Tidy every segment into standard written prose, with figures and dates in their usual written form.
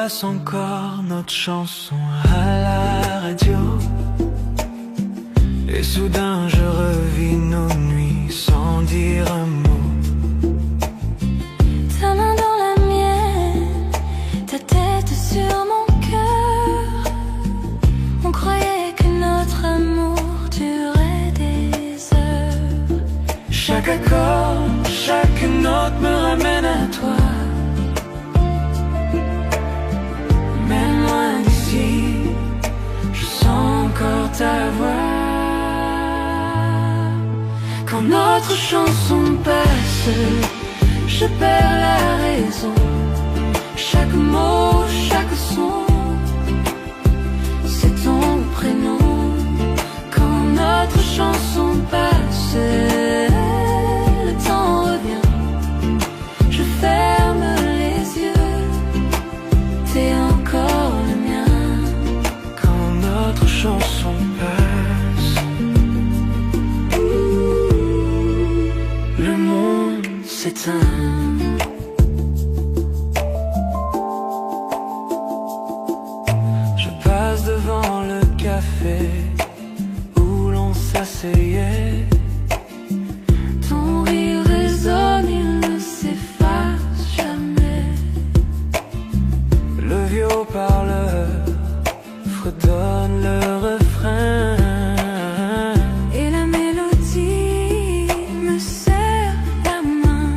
passe encore notre chanson à la radio. Et soudain je revis nos nuits sans dire un mot. Ta main dans la mienne, ta tête sur mon cœur. On croyait que notre amour durait des heures. Chaque accord, chaque note me ramène à toi. Même loin d'ici, je sens encore ta voix. Quand notre chanson passe, je perds la raison. Chaque mot, chaque son, c'est ton prénom. Quand notre chanson passe, le temps revient. Je ferme les yeux, t'es encore le mien. Quand notre chanson passe, le monde s'éteint. Je passe devant le café où l'on s'asseyait. Ton rire résonne, il ne s'efface jamais. Le vieux haut-parleur fredonne le refrain. Et la mélodie me serre la main.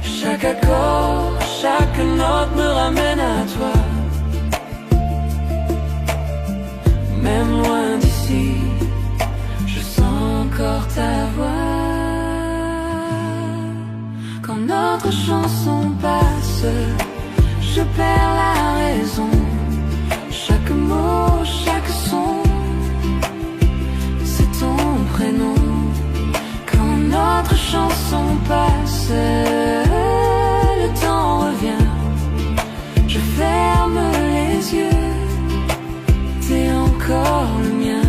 Chaque accord, chaque note me ramène à toi. Même loin d'ici, je sens encore ta voix. Quand notre chanson passe, je perds la raison. Chaque mot, chaque son, c'est ton prénom. Quand notre chanson passe, le temps revient. Je ferme les yeux, t'es encore le mien.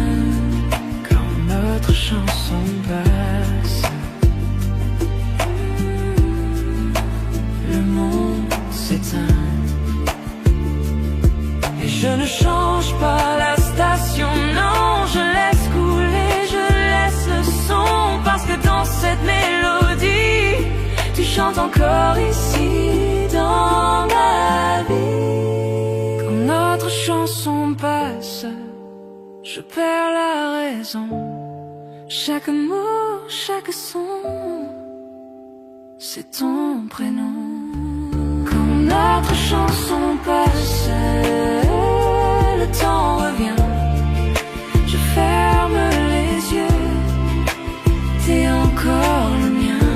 Quand notre chanson passe, Le monde s'éteint. Et je ne change pas la station, non, je laisse couler, je laisse le son. Parce que dans cette mélodie, tu chantes encore ici dans ma vie. quand notre chanson passe, je perds la raison. Chaque mot, chaque son, c'est ton prénom. Quand notre chanson passe, le temps revient. Je ferme les yeux, t'es encore le mien.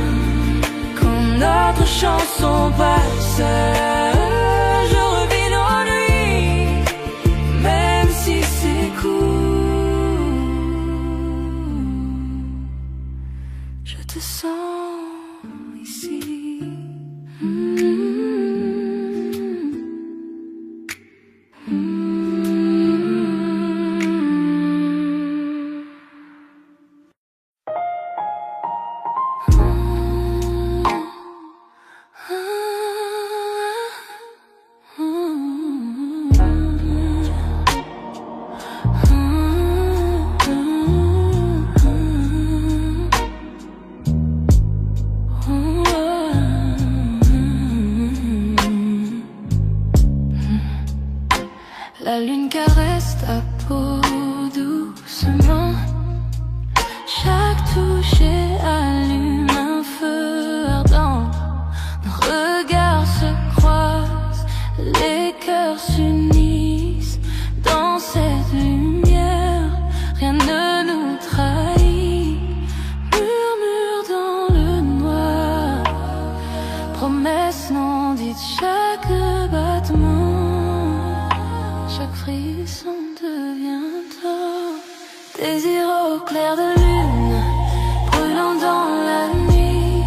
Quand notre chanson passe, je revis nos nuits, même si c'est court. Je te sens ici. La lune caresse ta peau doucement. Chaque toucher allume un feu ardent. Nos regards se croisent, les cœurs s'unissent. Dans cette lumière, rien ne nous trahit. Murmure dans le noir, promesse non dite, chaque battement, chaque frisson devient tort. Désir au clair de lune, brûlant dans la nuit.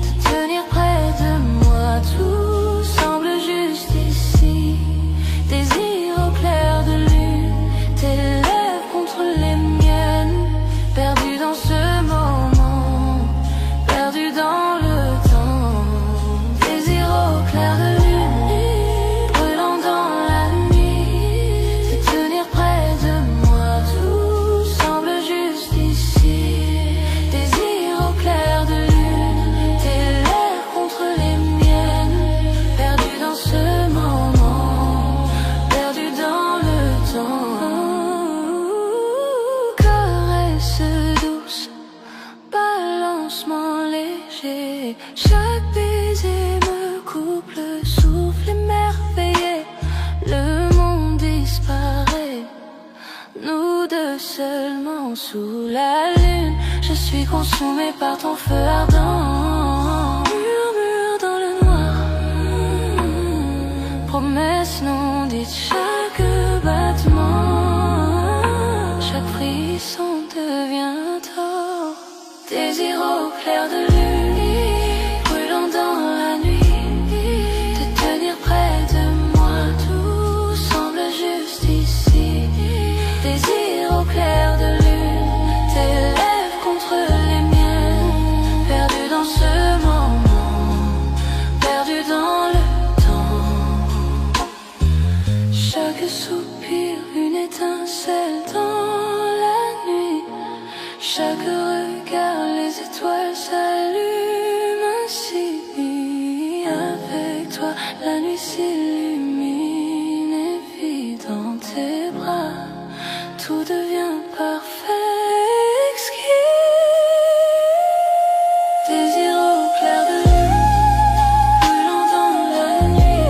Te tenir près de moi, tout semble juste ici. Désir au clair de lune, tes lèvres contre les miennes. Perdu dans ce moment, perdu dans le temps. Désir au clair de lune, brûlant dans nous deux seulement sous la lune. Je suis consumée par ton feu ardent. Murmure dans le noir, promesse non dite, chaque battement, chaque frisson devient tort. Désir au clair de lune, brûlant dans la nuit, te tenir près de moi, tout semble juste ici. Désir au clair de lune, tes lèvres contre les miennes, perdu dans ce moment, perdu dans le temps. Chaque soupir, une étincelle dans la nuit, chaque regard, les étoiles s'allument ainsi. Avec toi, la nuit s'illumine et vit dans tes bras. Tout devient parfait, exquis. Désir au clair de lune, brûlant dans la nuit,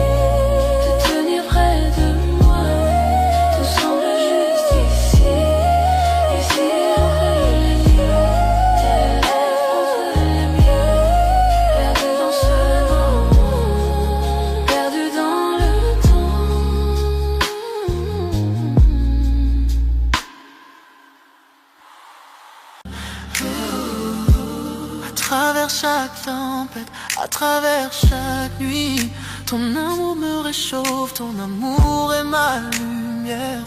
te tenir près de moi, tout semble juste ici. Ici entre les lieux, tes lèvres entre les miennes, perdu dans ce moment, perdu dans le temps. À travers chaque tempête, à travers chaque nuit, ton amour me réchauffe, ton amour est ma lumière.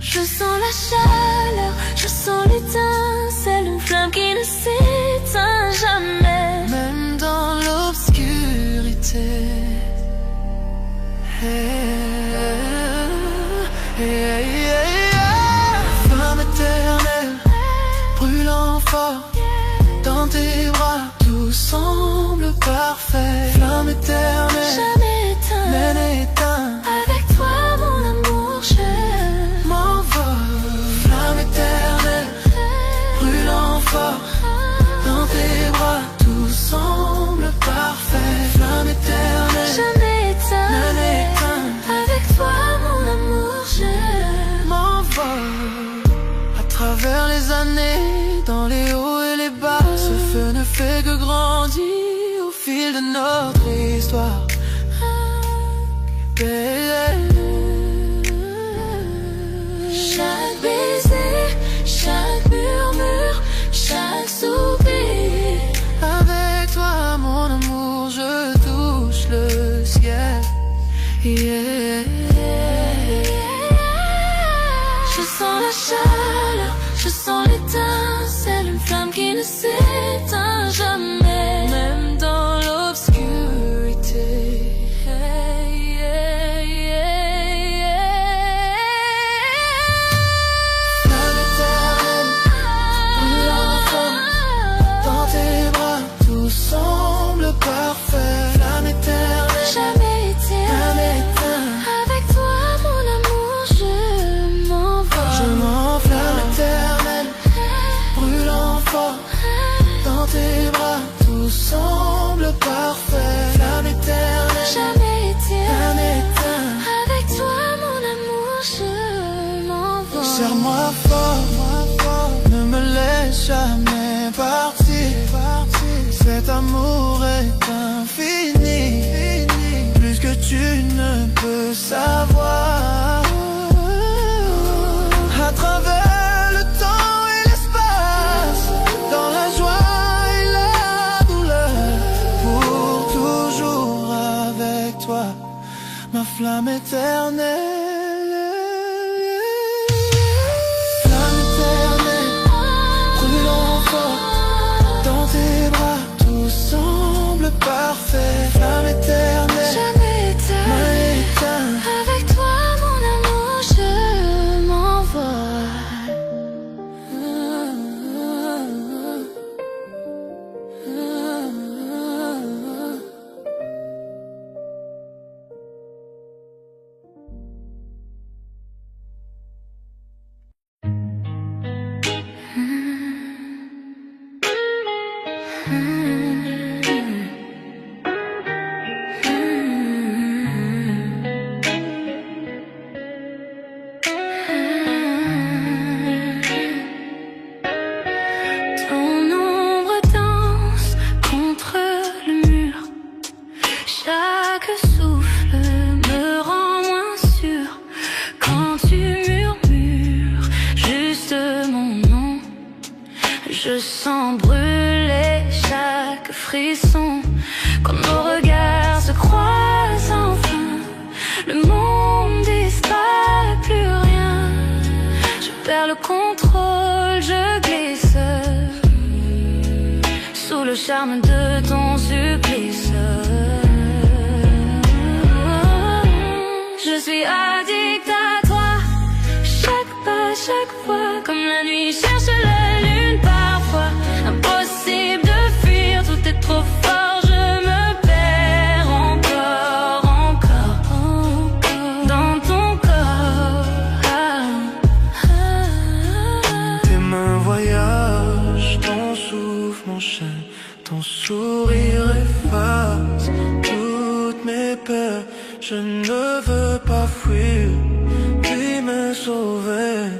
Je sens la chaleur, je sens l'étincelle, une flamme qui ne s'éteint jamais. Même dans l'obscurité. Flamme éternelle, brûlant fort, dans tes bras, tout semble parfait. Flamme éternelle, Jamais éteint, même éteint, avec toi mon amour je m'envole. Flamme éternelle, brûlant fort, dans tes bras, tout semble parfait. Flamme éternelle, jamais éteint, même éteint, avec toi mon amour je m'envole. À travers les années, dans les hauts et les bas, ce feu ne fait que grandir au fil de notre histoire. Chaque baiser, chaque murmure, chaque soupir. Avec toi, mon amour, je touche le ciel. Je sens la chaleur, je sens l'étincelle, une flamme qui ne s'éteint jamais, même dans l'obscurité. Flamme éternelle, brûlant fort, dans tes bras, tout semble parfait. Flamme éternelle, Jamais même éteint, éteint, avec toi mon amour je m'envole. je m'enflamme. Flamme éternelle, brûlant fort, dans tes bras, tout semble parfait. Flamme éternelle, Jamais même éteint, éteint, avec toi mon amour je m'envole. serre-moi fort, ne me laisse jamais partir. Cet amour est infini, plus que tu ne peux savoir. À travers le temps et l'espace, dans la joie et la douleur, pour toujours avec toi, ma flamme éternelle. Flamme éternelle, brûlant fort, dans tes bras, tout semble parfait. Flamme éternelle, Jamais éteint, même éteint, avec toi mon amour je m'envole. charme de ton supplice. Je suis addict à toi, chaque pas, chaque fois, comme la nuit cherche la lune parfois. Impossible de fuir, tout est trop fort, je me perds encore, encore, encore dans ton corps. Tes mains voyagent, ton souffle m'enchaîne, ton sourire efface toutes mes peurs. Je ne veux pas fuir, puis me sauver.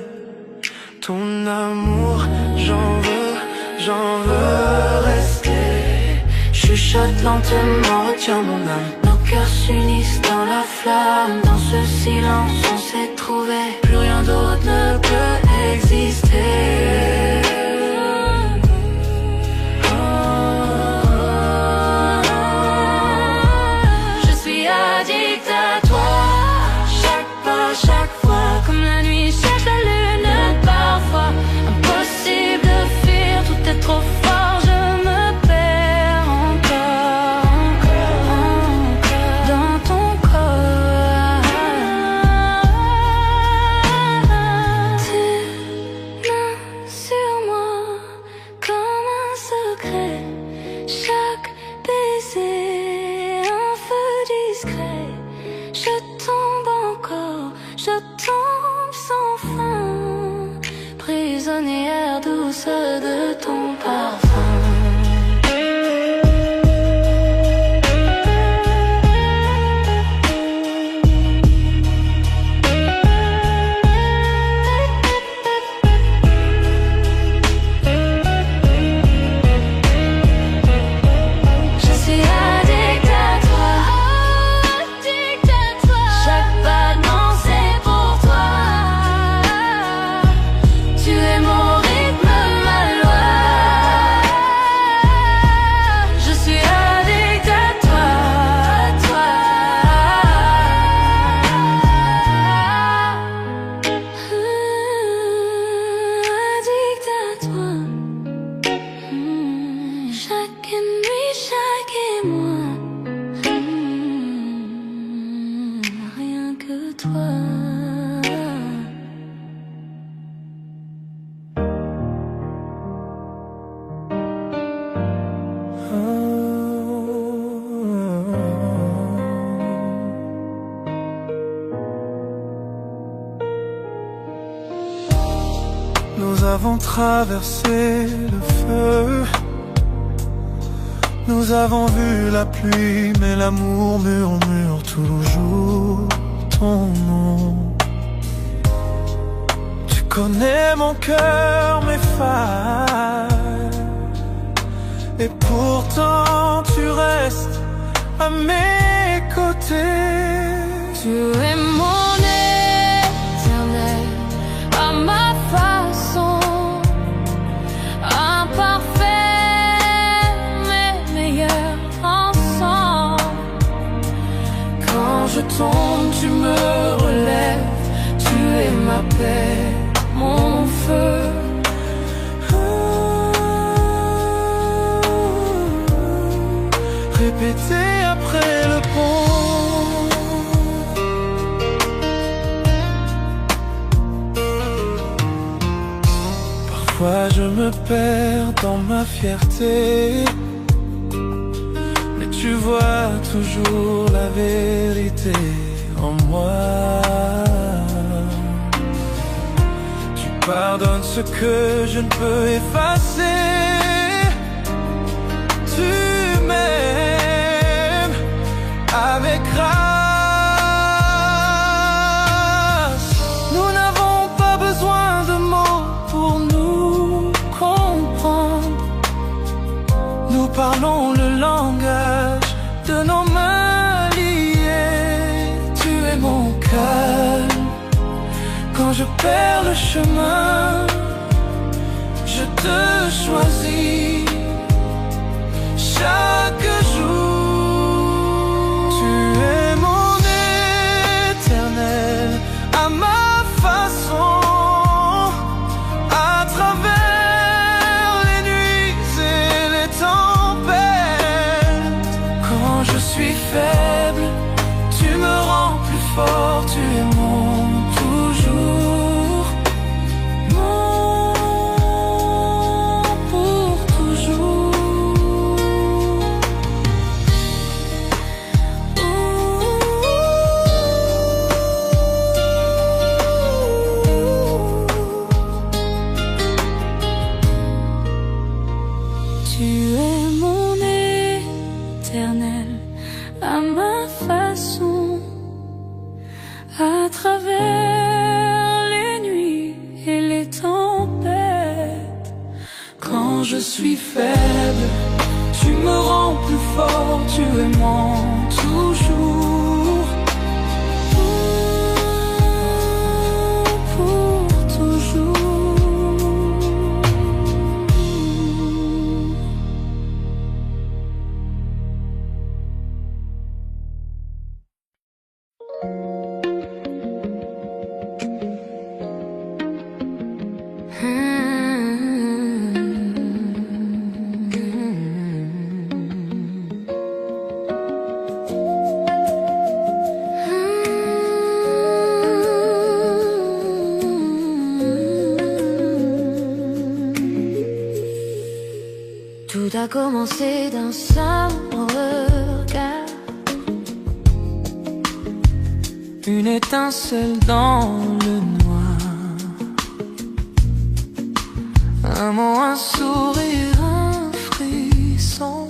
Ton amour, j'en veux rester. Chuchote lentement, retiens mon âme. Nos cœurs s'unissent dans la flamme. Dans ce silence, on s'est trouvé. Plus rien d'autre ne peut exister. Prisonnière douce de ton parfum. Nous avons traversé le feu, nous avons vu la pluie, mais l'amour murmure toujours ton nom. Tu connais mon cœur, mes failles, et pourtant tu restes à mes côtés. Tu es mon éternel, à ma façon, imparfait mais meilleur ensemble. Quand je tombe, tu me relèves, tu es ma paix, mon feu. Répéter après le pont. Parfois je me perds dans ma fierté, mais tu vois toujours la vérité en moi. Tu pardonnes ce que je ne peux effacer. Tu m'aimes avec grâce. Nous n'avons pas besoin de mots pour nous comprendre. Nous parlons le langage de nos mains liées. Tu es mon calme quand je perds le chemin. Je te choisis chaque jour. Tu es mon éternel, à ma façon, à travers les nuits et les temps es mon toujours, mon pour toujours. Tu es mon éternel à ma façon, à travers les nuits et les tempêtes. Quand je suis faible, tu me rends plus fort, tu es mon toujours, pour toujours. Tout a commencé d'un simple regard, Une étincelle dans le noir, un mot, un sourire, un frisson,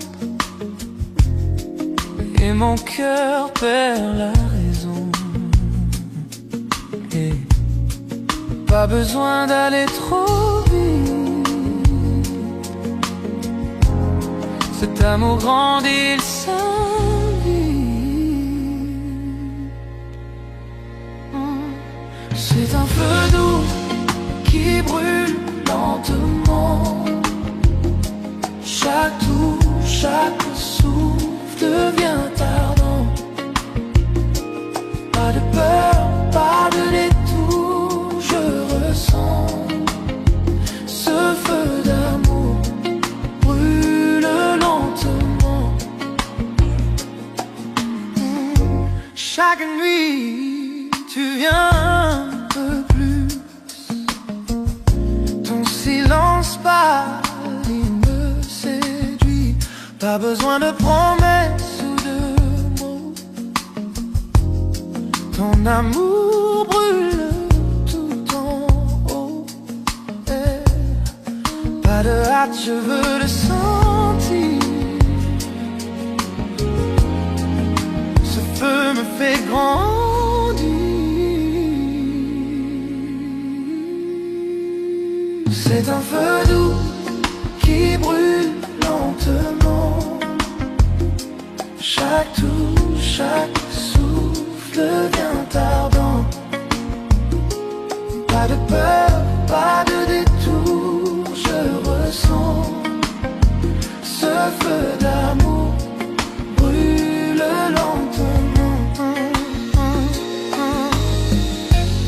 et mon cœur perd la raison. Et pas besoin d'aller trop vite, cet amour grandit, il s'invite. C'est un feu doux qui brûle lentement. Chaque touche, chaque souffle devient ardent. Pas de peur, pas de détour, je ressens ce feu d'amour brûle lentement. Chaque nuit, tu viens un peu plus. Ton silence pâle, il me séduit. Pas besoin de promesses ou de mots. Ton amour brûle tout en haut. Pas de hâte, je veux le sentir. Ce feu me fait grandir. C'est un feu doux qui brûle lentement. Chaque touche, chaque souffle devient ardent. Pas de peur, pas de détour, je ressens ce feu d'amour brûle lentement.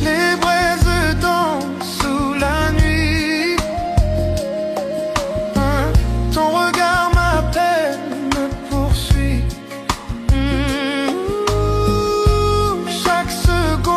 Les braises dansent sous la nuit. Ton regard m'appelle, me poursuit. Chaque seconde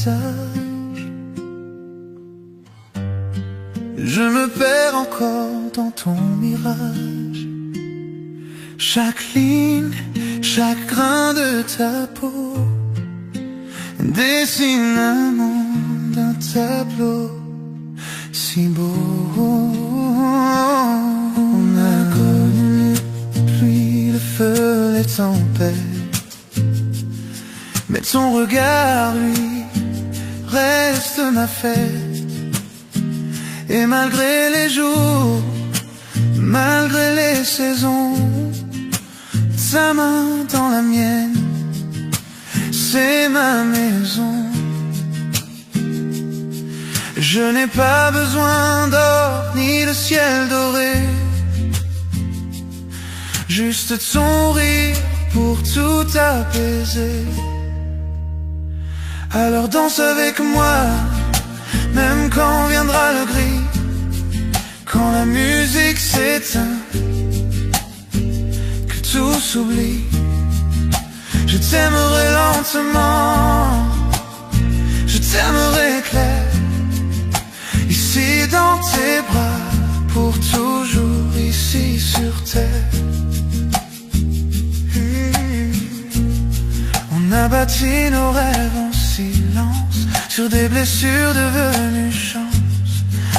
visage. Je me perds encore dans ton mirage. Chaque ligne, chaque grain de ta peau dessine un monde, un tableau si beau. On a connu les pluies, le feu, les tempêtes, mais ton regard, lui, reste ma fête. Et malgré les jours, malgré les saisons, sa main dans la mienne, c'est ma maison. Je n'ai pas besoin d'or ni de ciel doré, juste ton rire pour tout apaiser. Alors danse avec moi, même quand viendra le gris, quand la musique s'éteint, que tout s'oublie. Je t'aimerai lentement, je t'aimerai clair, ici dans tes bras, pour toujours ici sur terre. On a bâti nos rêves en silence, sur des blessures devenues chance.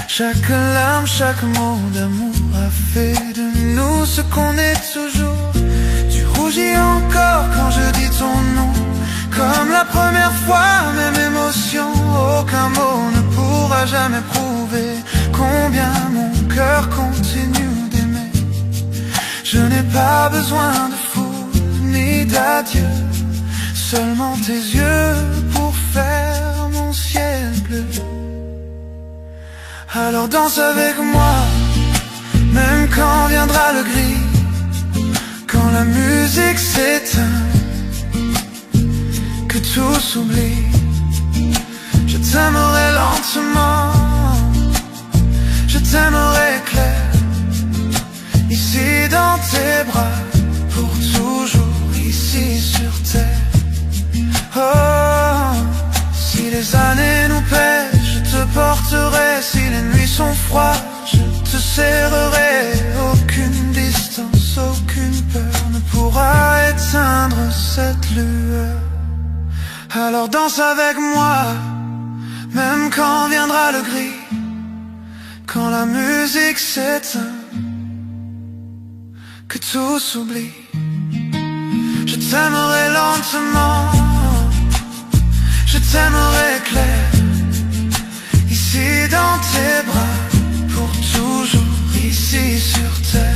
Chaque larme, chaque mot d'amour a fait de nous ce qu'on est toujours. Tu rougis encore quand je dis ton nom, comme la première fois, même émotion. Aucun mot ne pourra jamais prouver combien mon cœur continue d'aimer. Je n'ai pas besoin de foule ni d'adieu, seulement tes yeux pour faire mon ciel bleu. Alors danse avec moi, même quand viendra le gris, quand la musique s'éteint, que tout s'oublie. Je t'aimerai lentement, je t'aimerai clair, ici dans tes bras, pour toujours ici sur terre. Oh, si les années nous pèsent, je te porterai. Si les nuits sont froides, je te serrerai. Aucune distance, aucune peur ne pourra éteindre cette lueur. Alors danse avec moi, même quand viendra le gris, quand la musique s'éteint, que tout s'oublie. Je t'aimerai lentement, je t'aimerai clair, ici dans tes bras, pour toujours ici sur terre.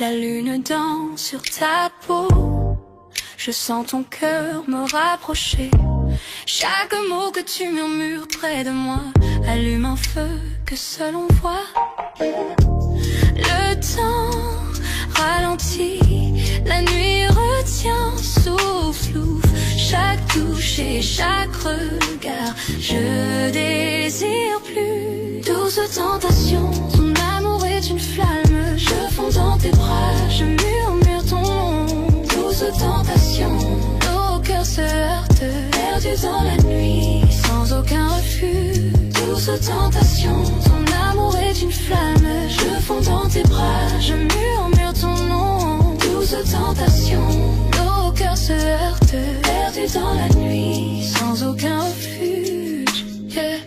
La lune danse sur ta peau, je sens ton cœur me rapprocher. Chaque mot que tu murmures près de moi allume un feu que seul on voit. Le temps ralentit, la nuit retient, souffle, ouvre chaque touche et chaque regard. Je désire plus douce tentation, ton amour est une flamme. Je fonds dans tes bras, je murmure ton nom. Douce tentation, nos cœurs se heurtent, perdus dans la nuit, sans aucun refus. Douce tentation, ton amour est une flamme. Je fonds dans tes bras, je murmure ton nom. Douce tentation, nos cœurs se heurtent, perdus dans la nuit, sans aucun refuge. Yeah.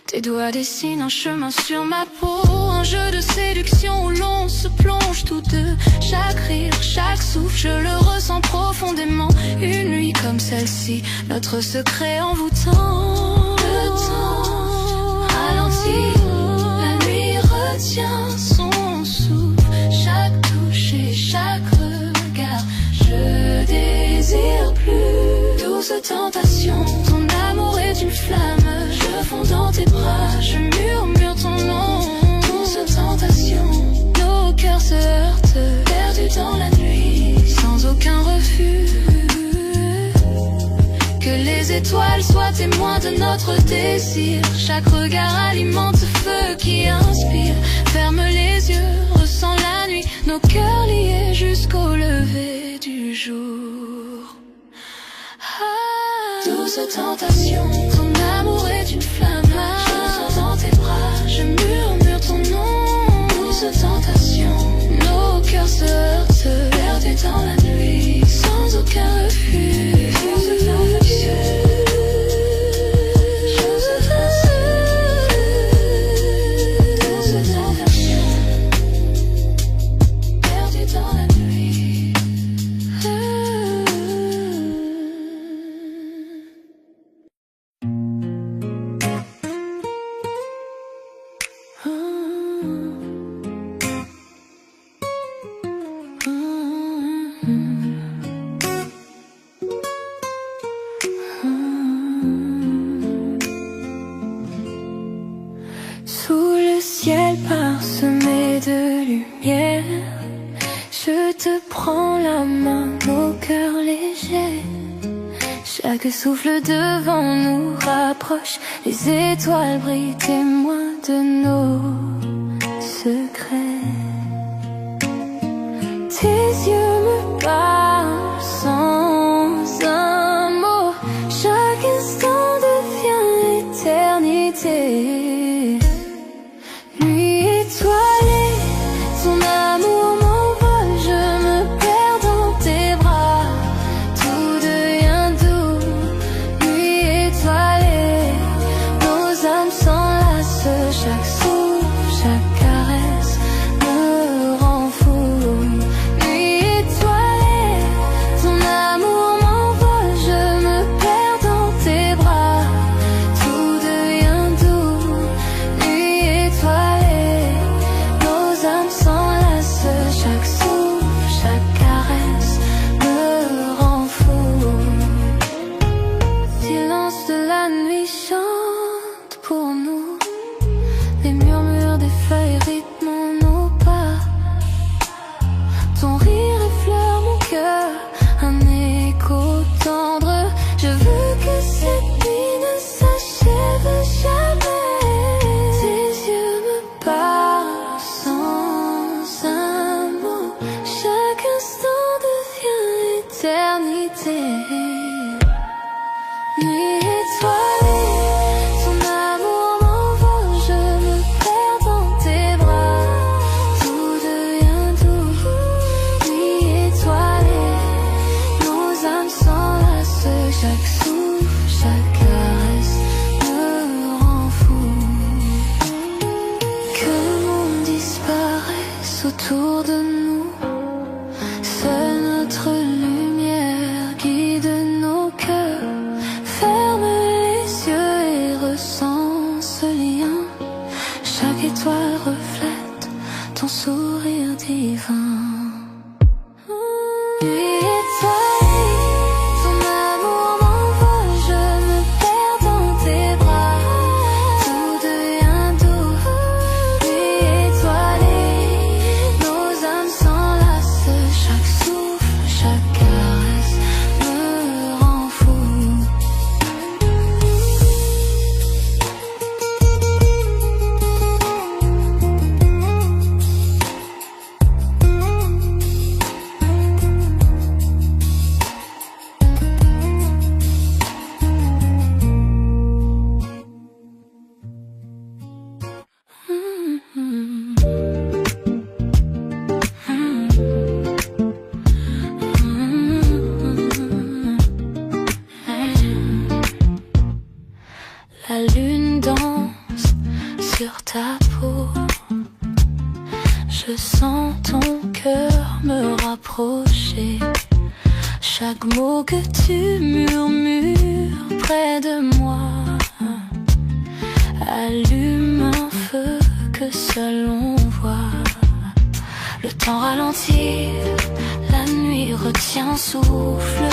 Tes doigts dessinent un chemin sur ma peau, un jeu de séduction où l'on se plonge tous deux. Chaque rire, chaque souffle, je le ressens profondément. Une nuit comme celle-ci, notre secret envoûtant. Le temps ralentit, la nuit retient son souffle. Chaque touche et chaque regard, je désire désire plus. Douce tentation, ton amour est une flamme. Je fonds dans tes bras, je murmure ton nom. Douce tentation, nos cœurs se heurtent, perdus dans la nuit, sans aucun refus. Que les étoiles soient témoins de notre désir. Chaque regard alimente ce feu qui inspire. Ferme les yeux, ressens la nuit, nos cœurs liés jusqu'au lever du jour. Douce tentation, ton amour est une flamme. Je sens dans tes bras, je murmure ton nom. Douce tentation, nos cœurs se heurtent, perdus dans la nuit, sans aucun refus. Douce tentation. Sous le ciel parsemé de lumière, je te prends la main, nos cœurs légers. Chaque souffle devant nous rapproche, les étoiles brillent, témoins de nos secrets. Tes yeux me parlent sans un mot, chaque instant devient éternité. Nuit étoilée, ton amour m'envole, je me perds dans tes bras, tout devient doux. Nuit étoilée, nos âmes s'enlacent, chaque souffle, chaque caresse me rend fou. Nuit étoilée, ton amour m'envole, je me perds dans tes bras, tout devient doux. Nuit étoilée, nos âmes s'enlacent, chaque souffle, chaque caresse me rend fou. Silence de la nuit chante pour nous, les murmures des feuilles rythment nos pas. Ton rire effleure mon cœur, un écho tendre. Je veux que cette nuit ne s'achève jamais. Tes yeux me parlent sans un mot, chaque instant devient éternité. Nuit étoilée, ton amour m'envole, je me perds dans tes bras, tout devient doux. Nuit étoilée, nos âmes s'enlacent, chaque souffle, chaque caresse me rend fou. Que le monde disparaisse autour de nous, seule notre lumière guide nos cœurs. Ferme les yeux et ressens ce lien. Chaque étoile reflète ton sourire divin. Nuit étoilée, ton amour m'envole, je me perds dans tes bras, tout devient doux. Nuit étoilée, nos âmes s'enlacent, chaque souffle, chaque caresse me rend fou. La lune danse sur ta peau, je sens ton cœur me rapprocher. Chaque mot que tu murmures près de moi allume un feu que seul on voit. Le temps ralentit, la nuit retient souffle.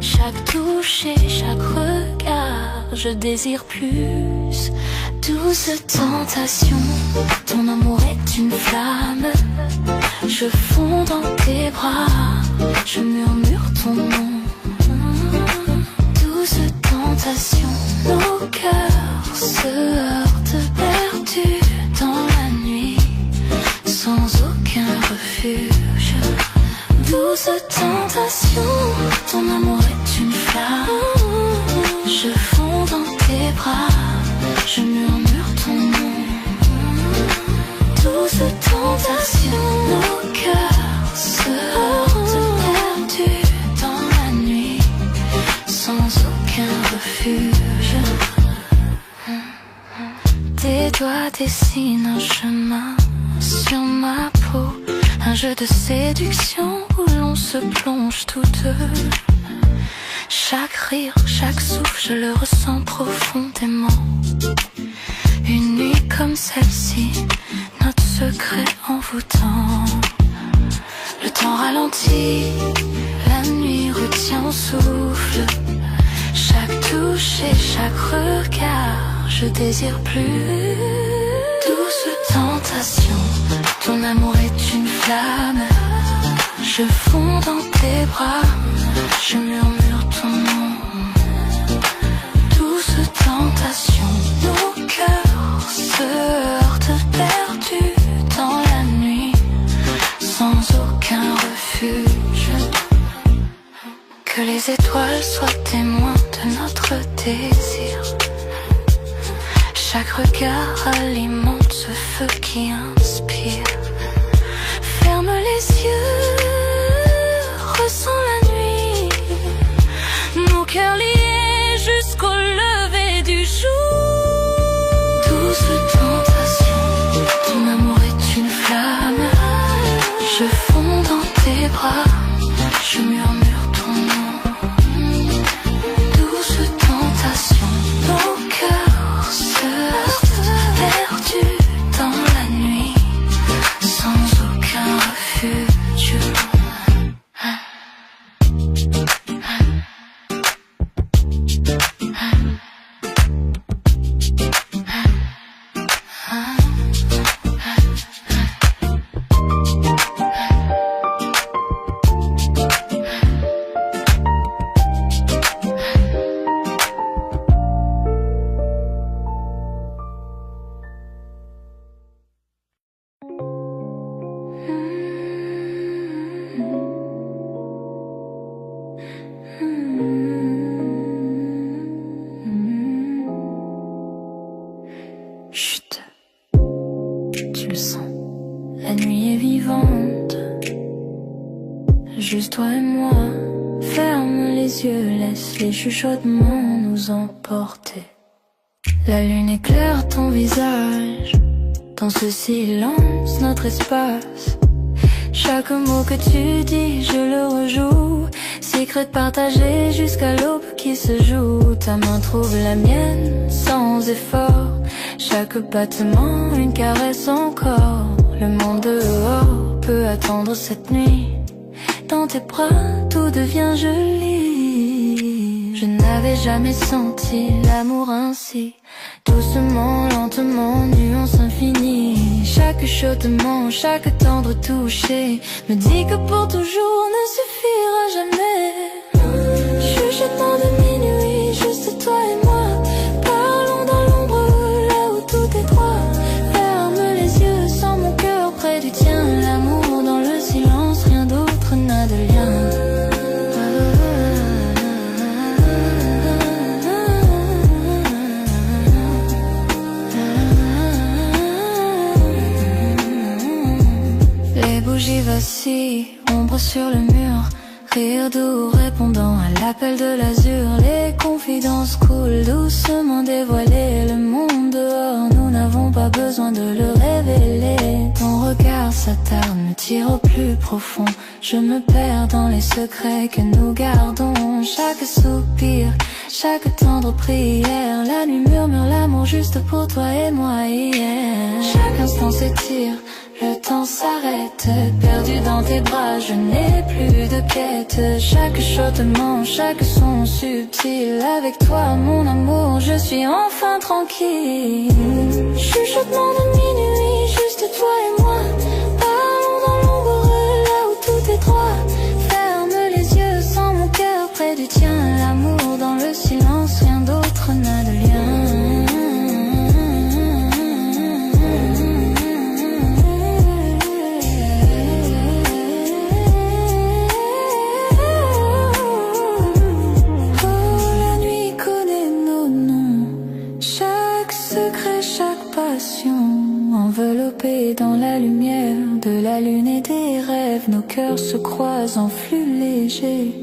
Chaque touche et chaque regard, je désire plus. Douce tentation, ton amour est une flamme. Je fonds dans tes bras, je murmure ton nom. Douce tentation, nos cœurs se heurtent perdus dans la nuit, sans aucun refuge. Douce tentation, ton amour est une flamme. Je fonds dans tes bras, je murmure ton nom. Douce tentation, nos cœurs se heurtent perdus dans la nuit, sans aucun refuge. Tes doigts dessinent un chemin sur ma peau, un jeu de séduction où l'on se plonge tous deux. Chaque rire, chaque souffle, je le ressens profondément. Une nuit comme celle-ci, notre secret envoûtant. Le temps ralentit, la nuit retient au souffle. Chaque touche et chaque regard, je désire plus. Douce tentation, ton amour est une flamme. Je fonds dans tes bras, je murmure ton nom. Douce tentation, nos cœurs se heurtent perdus dans la nuit, sans aucun refuge. Que les étoiles soient témoins de notre désir. Chaque regard alimente ce feu qui inspire. Ferme les yeux, ressens la nuit, nos cœurs liés jusqu'au lever du jour. Douce tentation, ton amour est une flamme. Je fonds dans tes bras, je murmure ton nom. Douce tentation, nos cœurs se heurtent perdus dans la nuit, sans aucun refuge. Chut, tu le sens, la nuit est vivante. Juste toi et moi, ferme les yeux, laisse les chuchotements nous emporter. La lune éclaire ton visage, dans ce silence, notre espace. Chaque mot que tu dis, je le rejoue. Secret partagé jusqu'à l'aube qui se joue. Ta main trouve la mienne sans effort. Chaque battement, une caresse encore. Le monde dehors peut attendre cette nuit. Dans tes bras, tout devient joli. Je n'avais jamais senti l'amour ainsi. Doucement, lentement, nuance infinie. Chaque chuchotement, chaque tendre toucher me dit que pour toujours ne suffira jamais. Chuchotement de minuit, juste toi et moi. Parlons dans l'ombre, là où tout est droit. Ferme les yeux, sens mon cœur près du tien. L'amour dans le silence, rien d'autre n'a de lien. Les bougies vacillent, ombre sur le mur. Rire doux répondant à l'appel de l'azur. Les confidences coulent doucement dévoilées. Le monde dehors, nous n'avons pas besoin de le révéler. Ton regard s'attarde, me tire au plus profond. Je me perds dans les secrets que nous gardons. Chaque soupir, chaque tendre prière. La nuit murmure l'amour juste pour toi et moi hier. Chaque instant s'étire, Le temps s'arrête, perdu dans tes bras, je n'ai plus de quête. Chaque chuchotement, chaque son subtil. Avec toi, mon amour, je suis enfin tranquille. Chuchotement de minuit, juste toi et moi. Parlons dans l'ombre, là où tout est droit. Ferme les yeux, sans mon cœur près du tien. L'amour dans le silence, rien d'autre n'a de lien. Enveloppés dans la lumière de la lune et des rêves, nos cœurs se croisent en flux léger.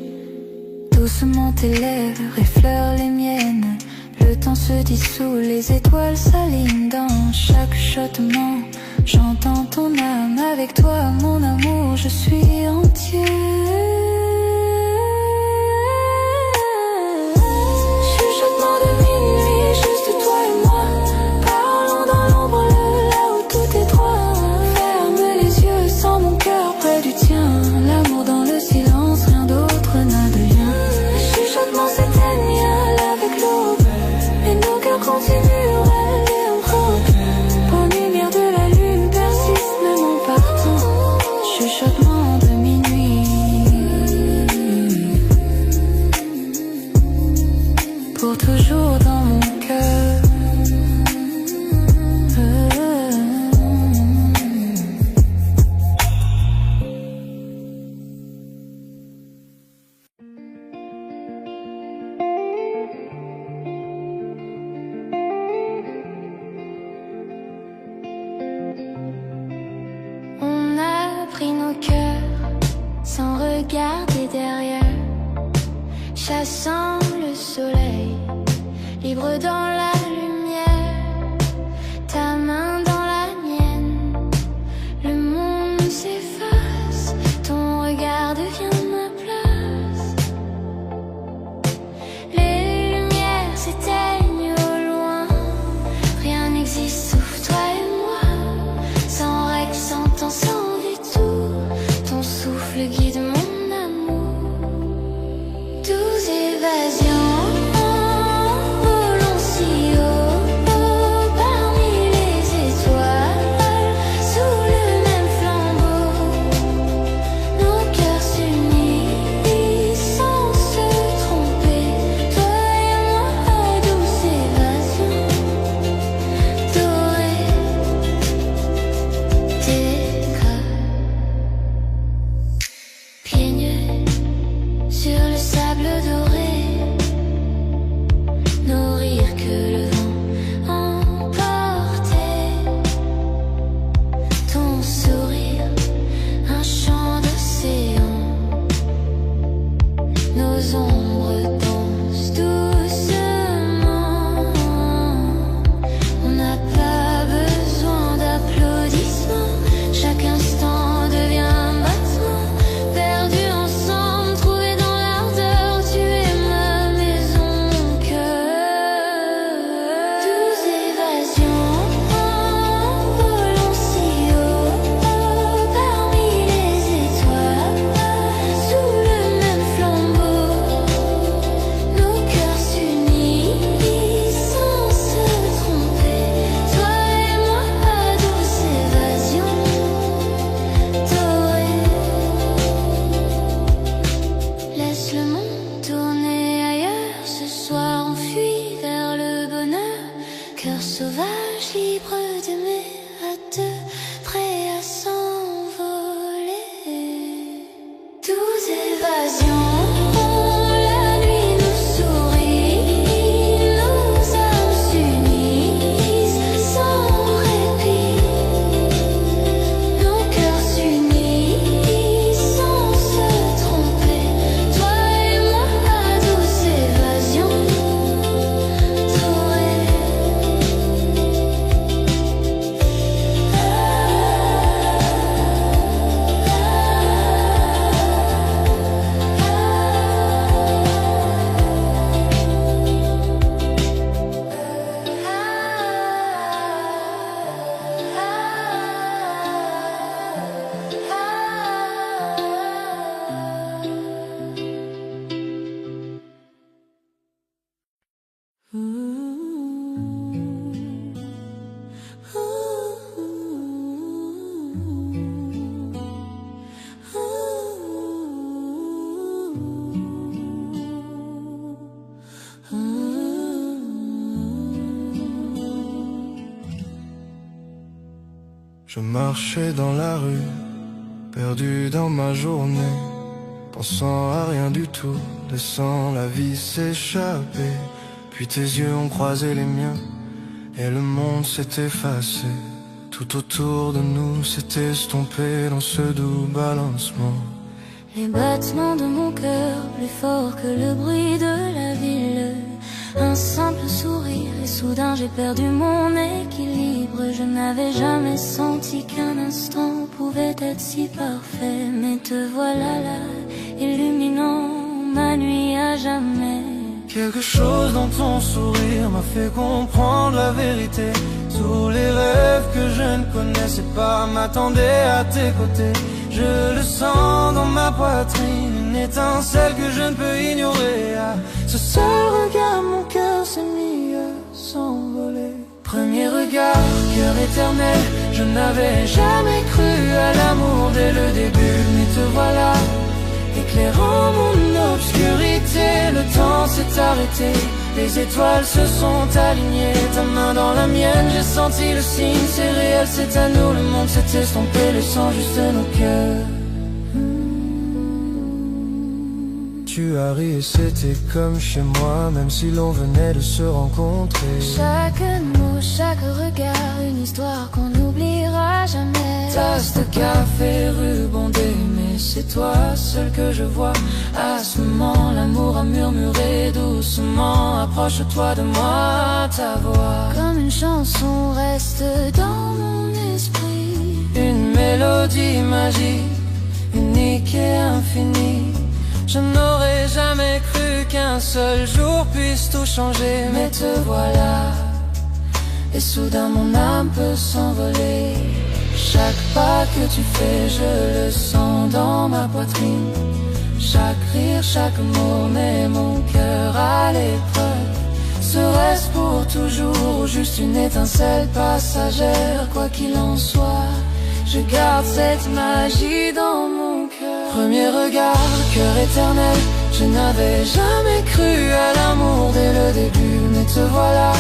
Doucement tes lèvres effleurent les miennes. Le temps se dissout, les étoiles s'alignent dans chaque chuchotement. J'entends ton âme, avec toi mon amour, je suis entier. Chuchotement de minuit, juste toi et moi. Parlons dans l'ombre, là où tout est droit. Ferme les yeux, sans mon cœur près du tien. L'amour dans le silence, rien d'autre n'a de lien. Les chuchotements s'éteignent avec l'aube, et nos cœurs continuent rêver encore. Aux lumières de la lune persiste même en partant. Chuchotement de minuit. Pour toujours dans mon cœur. On a pris nos cœurs sans regarder derrière, chassant le soleil, libre dans la lumière, ta main dans la mienne. Le monde s'efface, ton regard devient ma place. Les lumières s'éteignent au loin, rien n'existe sauf toi et moi. Sans règles, sans temps, sans détour, ton souffle guide mon amour. 12 évasions. Je marchais dans la rue, perdu dans ma journée, pensant à rien du tout, laissant la vie s'échapper. Puis tes yeux ont croisé les miens, et le monde s'est effacé. Tout autour de nous s'est estompé dans ce doux balancement. Les battements de mon cœur plus forts que le bruit de la ville. Un simple sourire et soudain j'ai perdu mon équilibre. Je n'avais jamais senti qu'un instant pouvait être si parfait. Mais te voilà là, illuminant ma nuit à jamais. Quelque chose dans ton sourire m'a fait comprendre la vérité. Tous les rêves que je ne connaissais pas m'attendaient à tes côtés. Je le sens dans ma poitrine, une étincelle que je ne peux ignorer. À ce seul regard, mon cœur s'est mis à s'envoler. Premier regard, cœur éternel, je n'avais jamais cru à l'amour dès le début. Mais te voilà, éclairant mon obscurité. Le temps s'est arrêté, les étoiles se sont alignées. Ta main dans la mienne, j'ai senti le signe. C'est réel, c'est à nous, le monde s'est estompé, laissant juste nos cœurs. Tu as ri et c'était comme chez moi, même si l'on venait de se rencontrer. Chaque mot, chaque regard, une histoire qu'on n'oubliera jamais. Tasse de café, ruban mais c'est toi seul que je vois. À ce moment, l'amour a murmuré doucement. Approche-toi de moi, ta voix comme une chanson reste dans mon esprit. Une mélodie magique, unique et infinie. Je n'aurais jamais cru qu'un seul jour puisse tout changer. Mais te voilà, et soudain mon âme peut s'envoler. Chaque pas que tu fais, je le sens dans ma poitrine. Chaque rire, chaque mot met mon cœur à l'épreuve. Serait-ce pour toujours ou juste une étincelle passagère? Quoi qu'il en soit, je garde cette magie dans mon cœur. Premier regard, cœur éternel, je n'avais jamais cru à l'amour dès le début. Mais te voilà,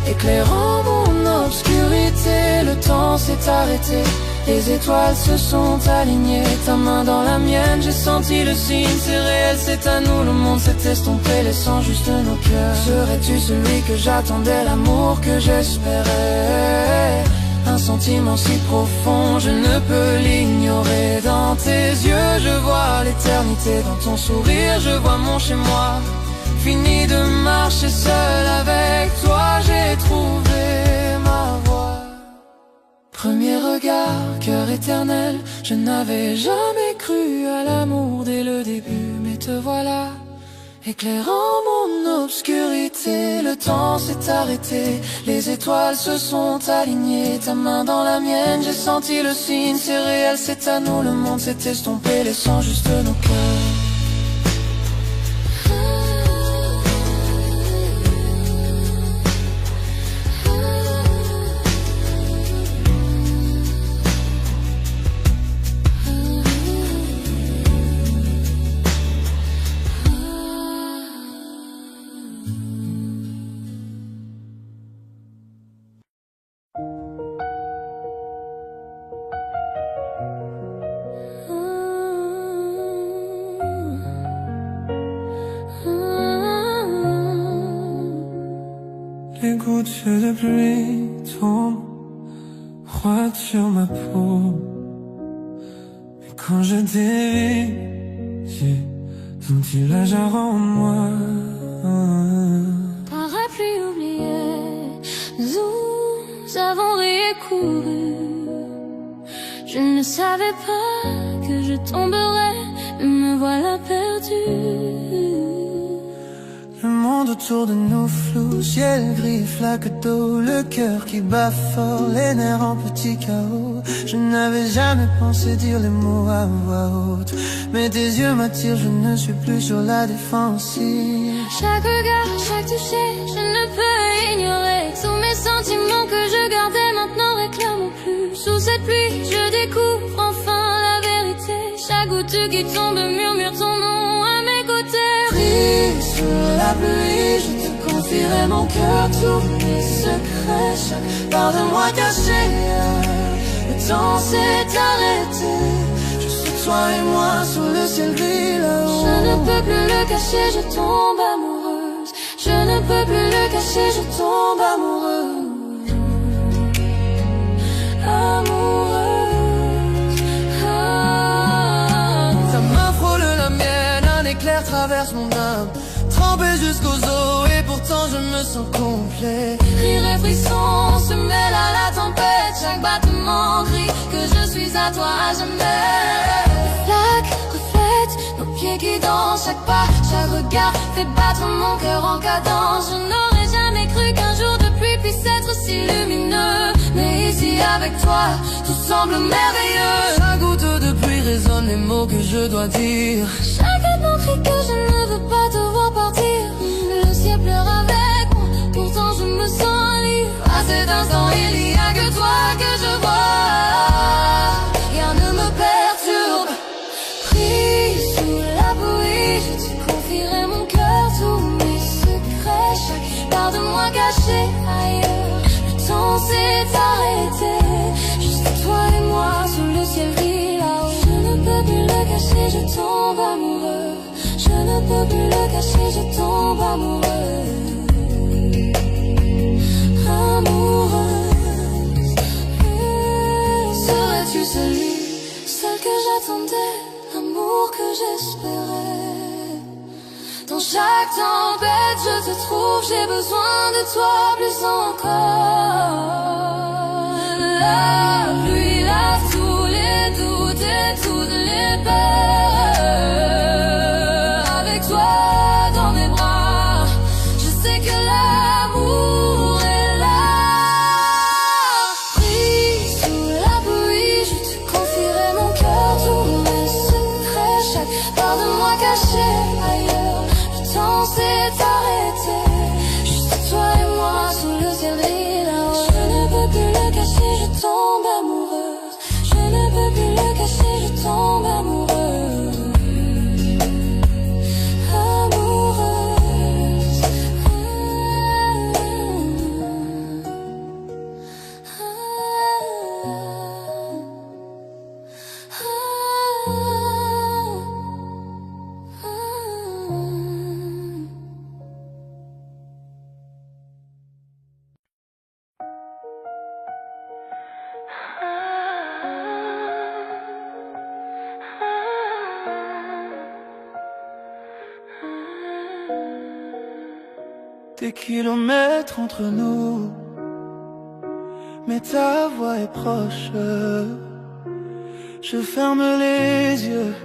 éclairant mon obscurité. Le temps s'est arrêté, les étoiles se sont alignées. Ta main dans la mienne, j'ai senti le signe. C'est réel, c'est à nous, le monde s'est estompé, laissant juste nos cœurs. Serais-tu celui que j'attendais, l'amour que j'espérais? Un sentiment si profond, je ne peux l'ignorer. Dans tes yeux, je vois l'éternité. Dans ton sourire, je vois mon chez-moi. Fini de marcher seul, avec toi j'ai trouvé ma voie. Premier regard, cœur éternel, je n'avais jamais cru à l'amour dès le début. Mais te voilà, éclairant mon obscurité. Le temps s'est arrêté, les étoiles se sont alignées. Ta main dans la mienne, j'ai senti le signe. C'est réel, c'est à nous, le monde s'est estompé, laissant juste nos cœurs. Les gouttes de pluie tombent froides sur ma peau. Mais quand je dévie, j'ai senti la jarre en moi. Parapluie oublié, nous avons ri et couru. Je ne savais pas que je tomberais, mais me voilà perdue. Le monde autour de nous flou, ciel gris, flaque d'eau, le cœur qui bat fort, les nerfs en petit chaos. Je n'avais jamais pensé dire les mots à voix haute, mais tes yeux m'attirent, je ne suis plus sur la défensive. Chaque regard, chaque toucher, je ne peux ignorer. Tous mes sentiments que je gardais maintenant réclament plus. Sous cette pluie, je découvre enfin la vérité. Chaque goutte qui tombe murmure ton nom à mes côtés. Pris sous la pluie, je te confierai mon cœur, tous mes secrets, chaque part de moi cachée. Le temps s'est arrêté. Juste toi et moi sur le ciel gris là-haut. Je ne peux plus le cacher, je tombe amoureuse. Je ne peux plus le cacher, je tombe amoureuse. Amoureuse. Ta main frôle la mienne, un éclair traverse mon âme, trempé jusqu'aux os et pourtant je me sens complet. Rire et frisson se mêlent à la tempête. Chaque battement crie que je suis à toi à jamais. Flaque, reflète nos pieds qui dansent. Chaque pas, chaque regard fait battre mon cœur en cadence. Je n'aurais jamais cru qu'un jour de pluie puisse être si lumineux. Mais ici avec toi, tout semble merveilleux. Chaque goutte de pluie résonne les mots que je dois dire. Chaque battement crie que je ne veux pas te voir partir. Le ciel pleure avec moi, pourtant je me sens libre. À cet instant il n'y a que toi que je vois. Rien ne me perturbe. Pris sous la bouillie, je te confierai mon cœur, tous mes secrets. Chaque part de moi cachée ailleurs. Le temps s'est arrêté. Juste toi et moi sous le ciel gris là-haut. Je ne peux plus le cacher, je tombe amoureux. Je ne peux plus le cacher, je tombe amoureuse. Amoureuse. Serais-tu celle que j'attendais, l'amour que j'espérais? Dans chaque tempête je te trouve, j'ai besoin de toi plus encore. La pluie lave tous les doutes et toutes les peurs. Avec toi dans mes bras, je sais que l'amour est là. Pris sous la pluie, je te confierai mon cœur, tous mes secrets. Chaque part de moi cachée ailleurs. Le temps s'est arrêté. Juste toi et moi sous le ciel gris là-haut. Je ne peux plus le cacher, je tombe amoureuse. Je ne peux plus le cacher, je tombe amoureuse. Des kilomètres entre nous, mais ta voix est proche. Je ferme les yeux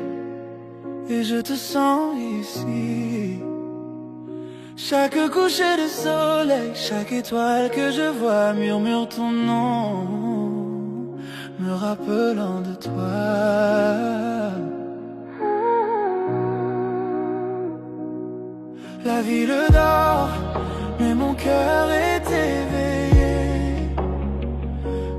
et je te sens ici. Chaque coucher de soleil, chaque étoile que je vois murmure ton nom, me rappelant de toi. La ville dort, mais mon cœur est éveillé,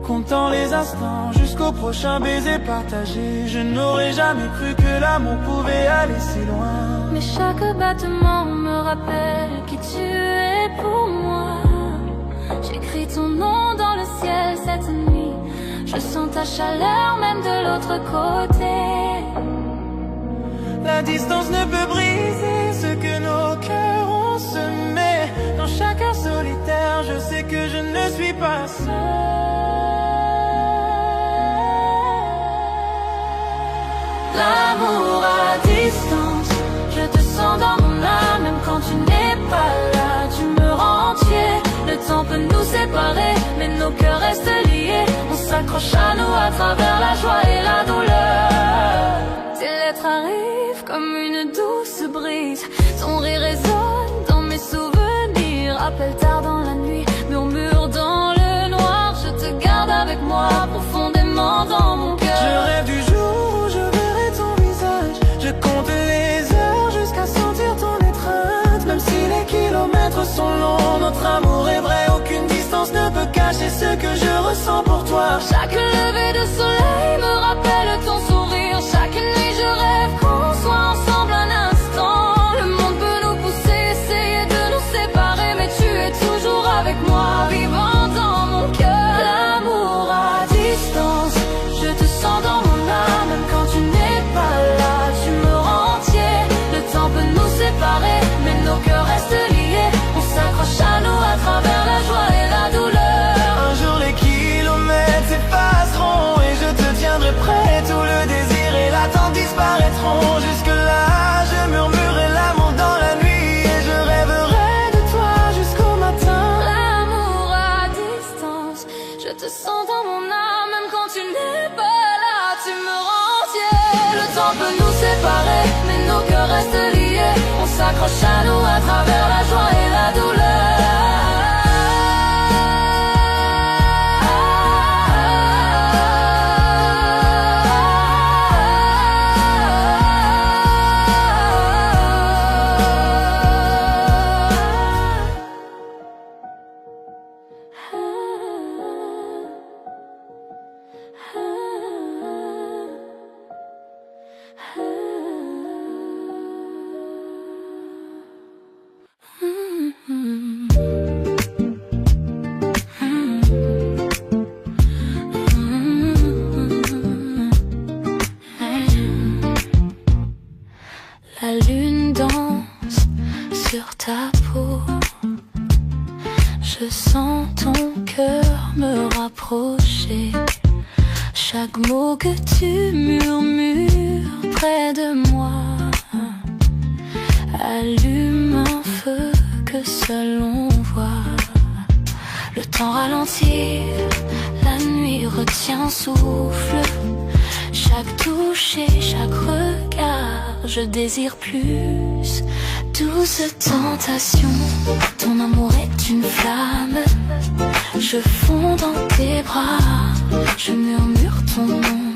comptant les instants jusqu'au prochain baiser partagé. Je n'aurais jamais cru que l'amour pouvait aller si loin. Mais chaque battement me rappelle qui tu es pour moi. J'écris ton nom dans le ciel cette nuit. Je sens ta chaleur même de l'autre côté. La distance ne peut briser ce que nos cœurs ont semé. Dans chaque heure solitaire, je sais que je ne suis pas seul. L'amour à distance, je te sens dans mon âme. Même quand tu n'es pas là, tu me rends entier. Le temps peut nous séparer, mais nos cœurs restent liés. On s'accroche à nous à travers la joie et la douleur. Tes lettres arrivent comme une douce brise. Ton rire résonne dans mes souvenirs. Appel tard dans la nuit, murmure dans le noir. Je te garde avec moi profondément dans mon cœur. Je rêve du jour où je verrai ton visage. Je compte les heures jusqu'à sentir ton étreinte. Même si les kilomètres sont longs, notre amour est vrai. Aucune distance ne peut cacher ce que je ressens pour toi. Chaque lever de soleil me rappelle ton sourire. Chaque nuit je rêve qu'on soit ensemble un instant. Le monde peut nous pousser, essayer de nous séparer, mais tu es toujours avec moi, vivant dans mon cœur. L'amour à distance, s'accroche à nous à travers la joie et la douleur. La lune danse sur ta peau. Je sens ton cœur me rapprocher. Chaque mot que tu murmures près de moi allume un feu que seul on voit. Le temps ralentit, la nuit retient souffle. Chaque touche et chaque regard, je désire plus. Douce tentation, ton amour est une flamme. Je fonds dans tes bras, je murmure ton nom.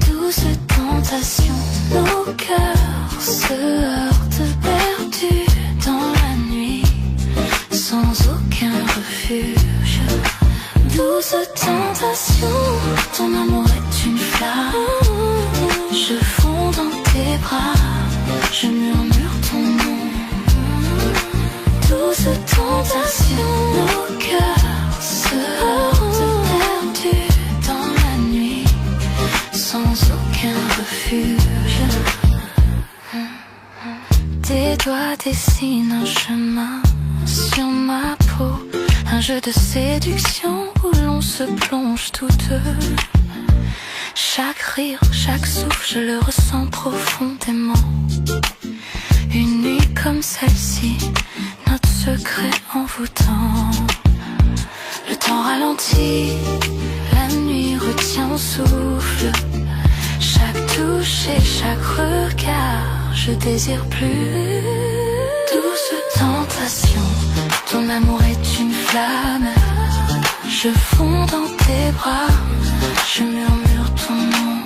Douce tentation, nos cœurs se heurtent perdus dans la nuit, sans aucun refuge. Douce tentation, ton amour est une flamme. Je fonds dans tes bras, je murmure ton nom. Douce tentation, nos cœurs se heurtent perdus dans la nuit, sans aucun refuge. Tes doigts dessinent un chemin sur ma peau, un jeu de séduction où l'on se plonge tous deux. Chaque rire, chaque souffle, je le ressens profondément. Une nuit comme celle-ci, notre secret envoûtant. Le temps ralentit, la nuit retient au souffle. Chaque touche et chaque regard, je désire plus. Douce tentation, ton amour est une flamme. Je fonds dans tes bras, je murmure ton nom.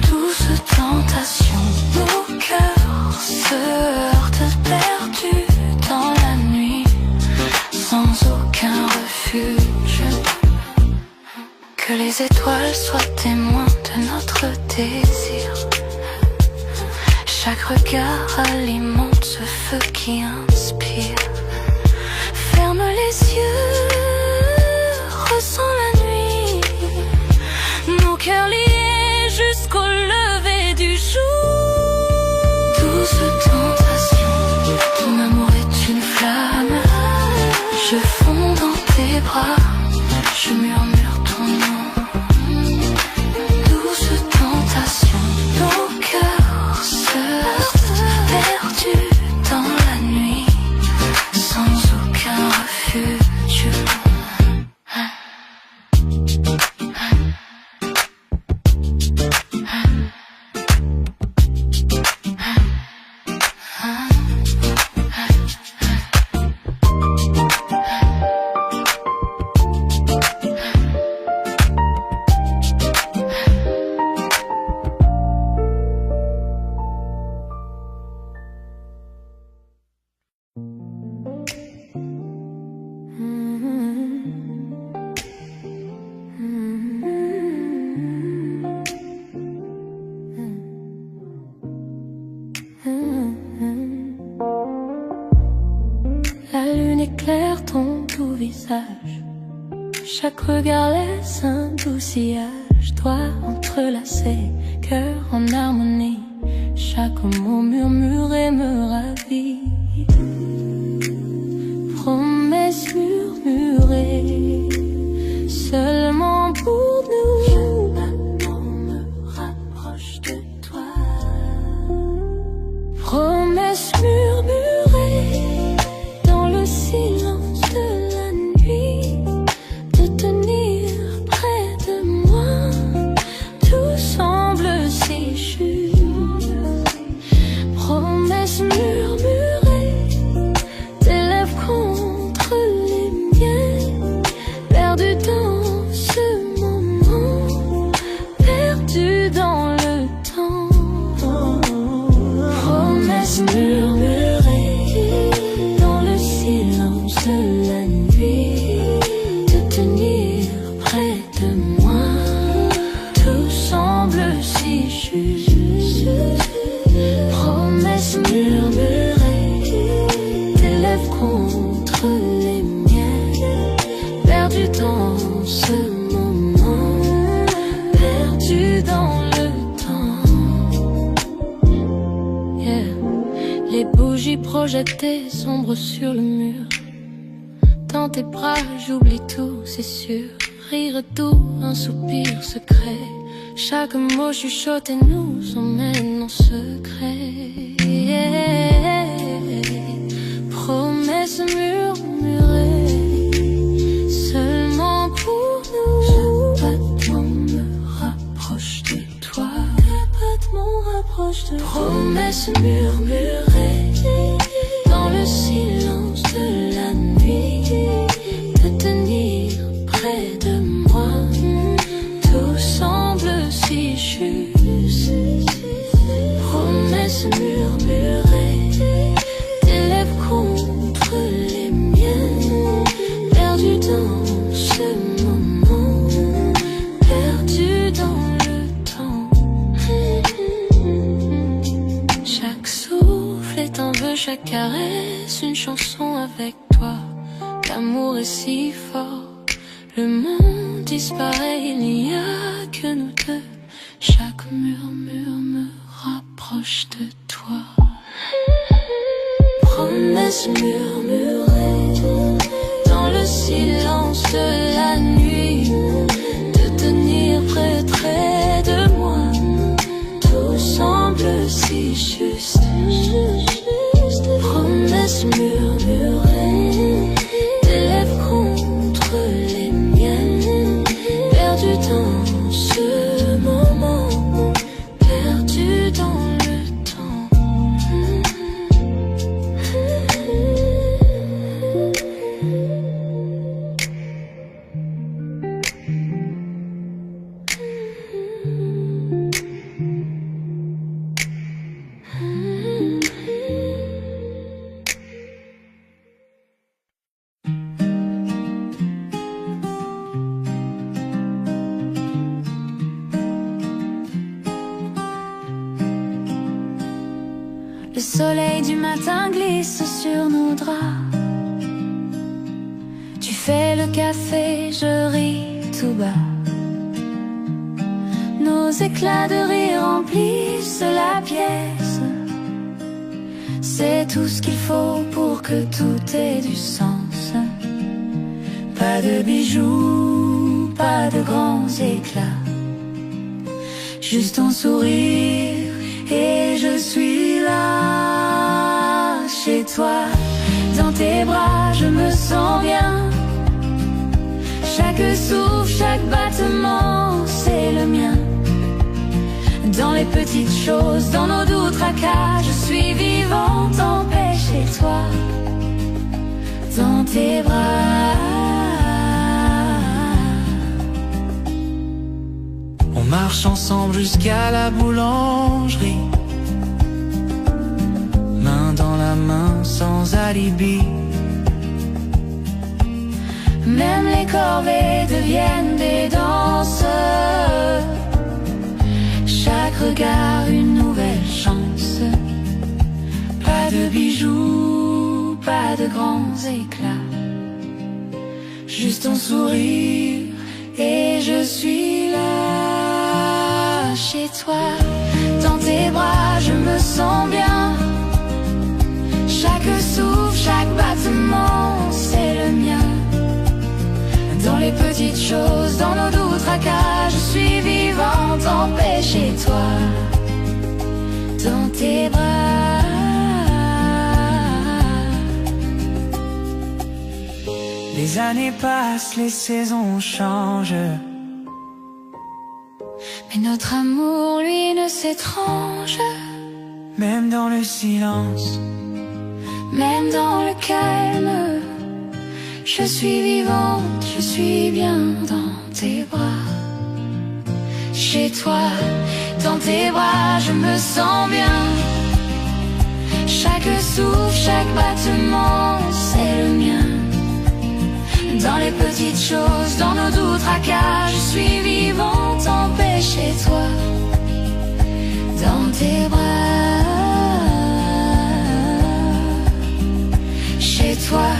Douce tentation, nos cœurs se heurtent perdus dans la nuit, sans aucun refuge. Que les étoiles soient témoins de notre désir. Chaque regard alimente ce feu qui inspire. Ferme les yeux, ressens la nuit, nos cœurs liés jusqu'au lever du jour. Douce tentation, ton amour est une flamme. Je fonds dans tes bras, je murmure ton nom. Douce tentation, nos cœurs se heurtent perdus dans la nuit, sans aucun refuge. La lune éclaire ton doux visage. Chaque regard laisse un doux sillage. Doigts entrelacés, cœur en harmonie. Chaque mot murmuré me ravit. Promesses murmurées seulement pour nous. Chaque battement me rapproche de toi. Promesses murmurées dans le silence de la nuit, de tenir près de moi. Tout semble si juste. Des bougies projetées sombres sur le mur. Dans tes bras j'oublie tout, c'est sûr. Rire doux, un soupir secret. Chaque mot chuchoté nous emmène en secret. Promesses murmurées seulement pour nous. Chaque battement me rapproche de toi. Chaque battement rapproche de toi. Promesses murmurées dans le silence de la nuit, de tenir près de moi. Tout semble si juste. Promesses murmurées, tes lèvres contre les miennes, perdu dans ce moment, perdu dans le temps. Chaque souffle est un vœu, chaque caresse une chanson avec toi. L'amour est si fort, le monde disparaît, il n'y a que nous deux. Chaque murmure me rapproche de toi. Promesses murmurées dans le silence de la nuit, de tenir près de moi. Tout semble si juste. Promesses murmurées, tes lèvres contre les miennes, perdu dans ce moment, perdu dans le temps. Le soleil du matin glisse sur nos draps. Tu fais le café, je ris tout bas. Nos éclats de rire remplissent la pièce. C'est tout ce qu'il faut pour que tout ait du sens. Pas de bijoux, pas de grands éclats, juste ton sourire et je suis là. Chez toi, dans tes bras, je me sens bien. Chaque souffle, chaque battement, c'est le mien. Dans les petites choses, dans nos doux tracas, je suis vivante en paix chez toi. Dans tes bras. On marche ensemble jusqu'à la boulangerie, main dans la main sans alibi. Même les corvées deviennent des danses. Chaque regard une nouvelle chance. Pas de bijoux, pas de grands éclats, juste ton sourire et je suis là. Chez toi, dans tes bras, je me sens bien. Chaque souffle, chaque battement, c'est le mien. Dans les petites choses, dans nos doux tracas, je suis vivante en paix chez toi. Dans tes bras. Les années passent, les saisons changent, mais notre amour, lui, ne s'étrange. même dans le silence, même dans le calme. Je suis vivante, je suis bien dans tes bras. Chez toi, dans tes bras, je me sens bien. Chaque souffle, chaque battement, c'est le mien. Dans les petites choses, dans nos doux tracas, je suis vivante en paix chez toi. Dans tes bras. Chez toi,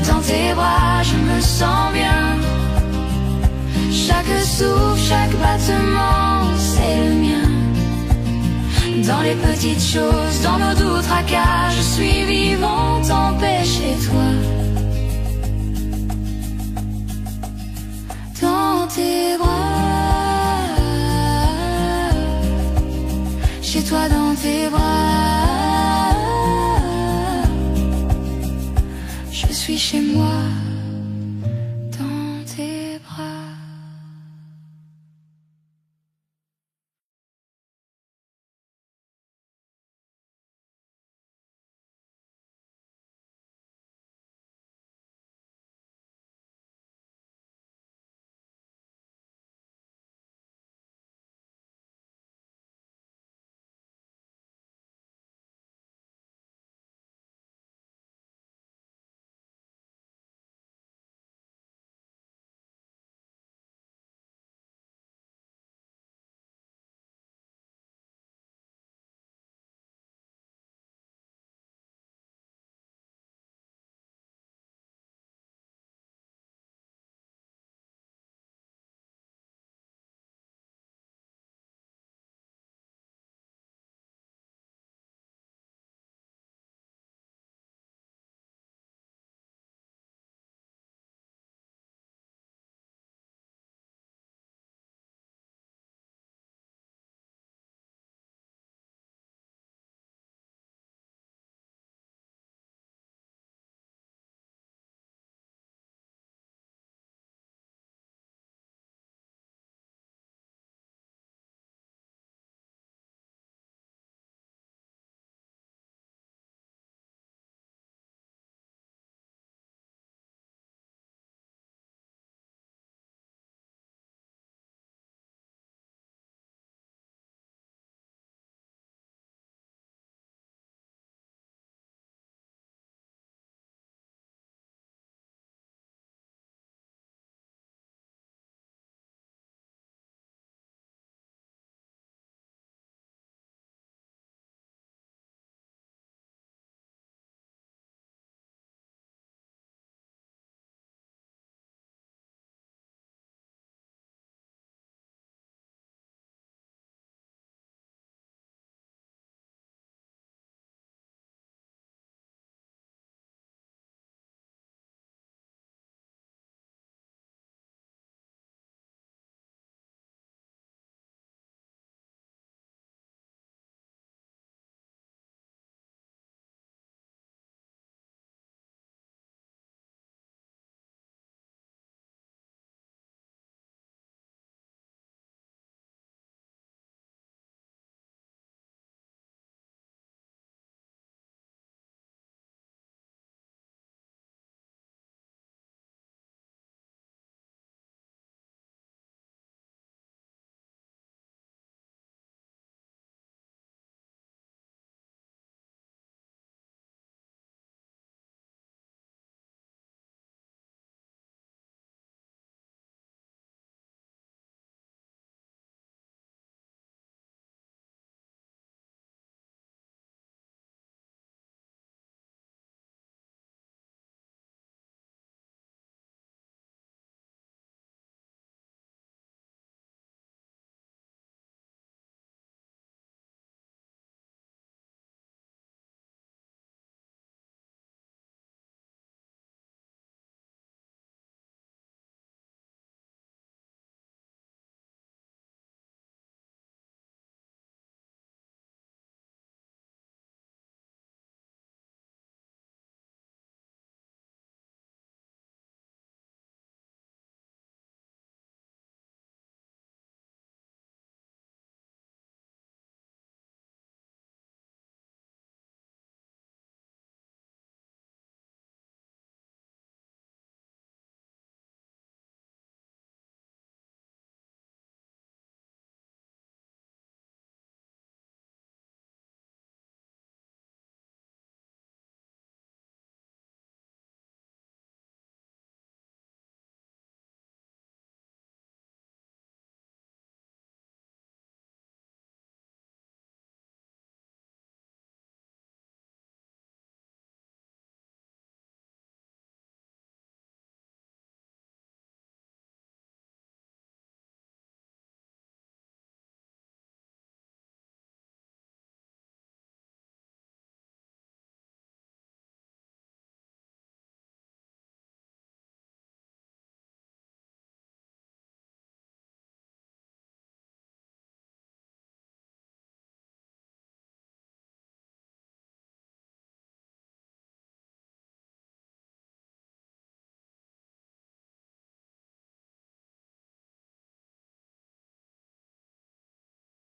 dans tes bras, je me sens bien. Chaque souffle, chaque battement, c'est le mien. dans les petites choses, dans nos doux tracas. Je suis vivante en paix chez toi. Dans tes bras, chez toi dans tes bras, je suis chez moi.